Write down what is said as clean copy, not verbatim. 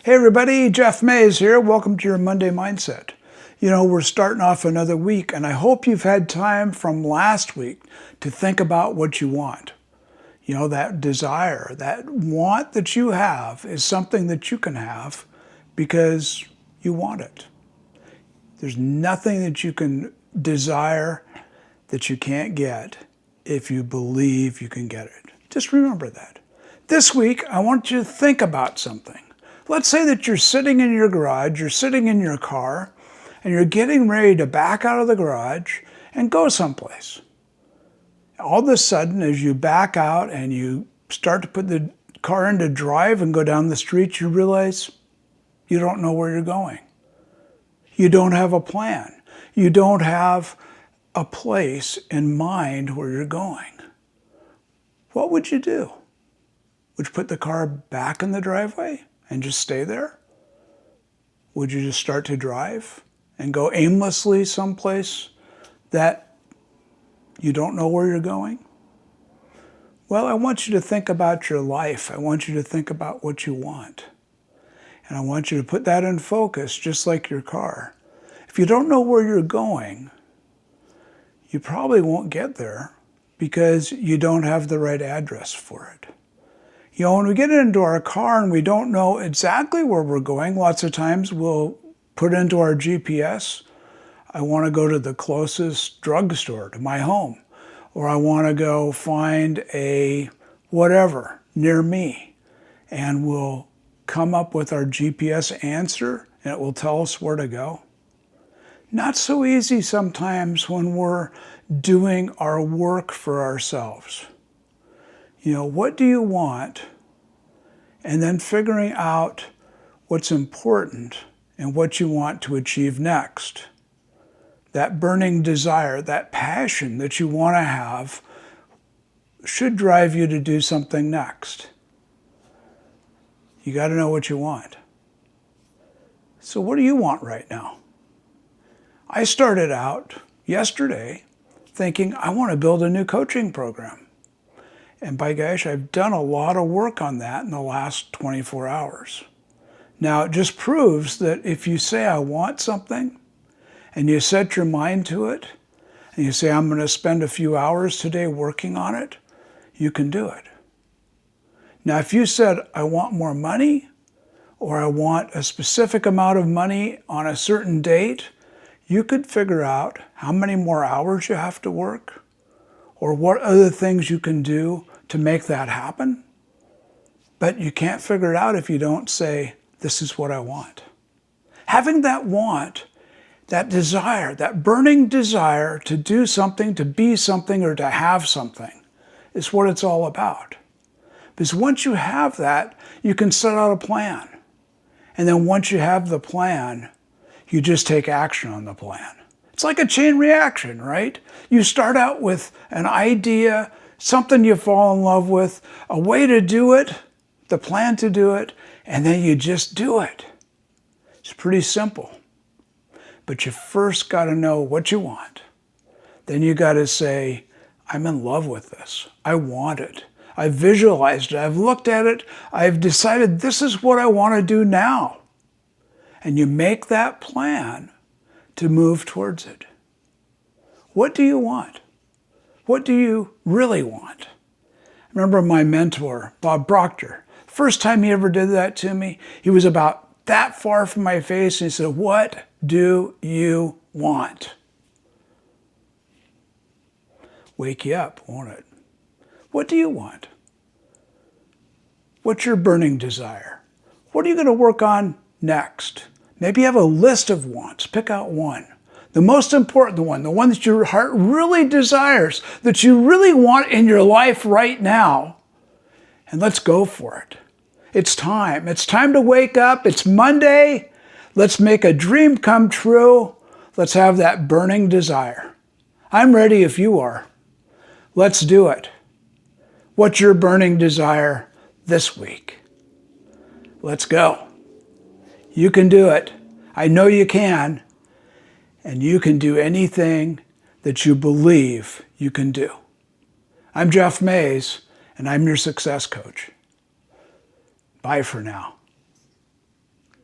Hey everybody, Jeff Mays here. Welcome to your Monday Mindset. You know, we're starting off another week, and I hope you've had time from last week to think about what you want. You know, that desire, that want that you have is something that you can have because you want it. There's nothing that you can desire that you can't get if you believe you can get it. Just remember that. This week, I want you to think about something. Let's say that you're sitting in your garage, you're sitting in your car, and you're getting ready to back out of the garage and go someplace. All of a sudden, as you back out and you start to put the car into drive and go down the street, you realize you don't know where you're going. You don't have a plan. You don't have a place in mind where you're going. What would you do? Would you put the car back in the driveway and just stay there? Would you just start to drive and go aimlessly someplace that you don't know where you're going? Well, I want you to think about your life. I want you to think about what you want. And I want you to put that in focus, just like your car. If you don't know where you're going, you probably won't get there because you don't have the right address for it. You know, when we get into our car and we don't know exactly where we're going, lots of times we'll put into our GPS, I want to go to the closest drugstore to my home, or I want to go find a whatever near me, and we'll come up with our GPS answer and it will tell us where to go. Not so easy sometimes when we're doing our work for ourselves. You know, what do you want? And then figuring out what's important and what you want to achieve next. That burning desire, that passion that you want to have should drive you to do something next. You got to know what you want. So what do you want right now? I started out yesterday thinking I want to build a new coaching program. And by gosh, I've done a lot of work on that in the last 24 hours. Now, it just proves that if you say I want something and you set your mind to it and you say I'm going to spend a few hours today working on it, you can do it. Now, if you said I want more money or I want a specific amount of money on a certain date, you could figure out how many more hours you have to work or what other things you can do to make that happen. But you can't figure it out if you don't say, this is what I want. Having that want, that desire, that burning desire to do something, to be something, or to have something is what it's all about. Because once you have that, you can set out a plan. And then once you have the plan, you just take action on the plan. It's like a chain reaction, right? You start out with an idea, something you fall in love with, a way to do it, the plan to do it, and then you just do it. It's pretty simple. But you first got to know what you want. Then you got to say, I'm in love with this. I want it. I've visualized it. I've looked at it. I've decided this is what I want to do now. And you make that plan to move towards it. What do you want? What do you really want? I remember my mentor, Bob Proctor. First time he ever did that to me, he was about that far from my face and he said, what do you want? Wake you up, won't it? What do you want? What's your burning desire? What are you going to work on next? Maybe you have a list of wants. Pick out one. The most important one, the one that your heart really desires, that you really want in your life right now. And let's go for it. It's time. It's time to wake up. It's Monday. Let's make a dream come true. Let's have that burning desire. I'm ready if you are. Let's do it. What's your burning desire this week? Let's go. You can do it. I know you can. And you can do anything that you believe you can do. I'm Jeff Mays, and I'm your success coach. Bye for now.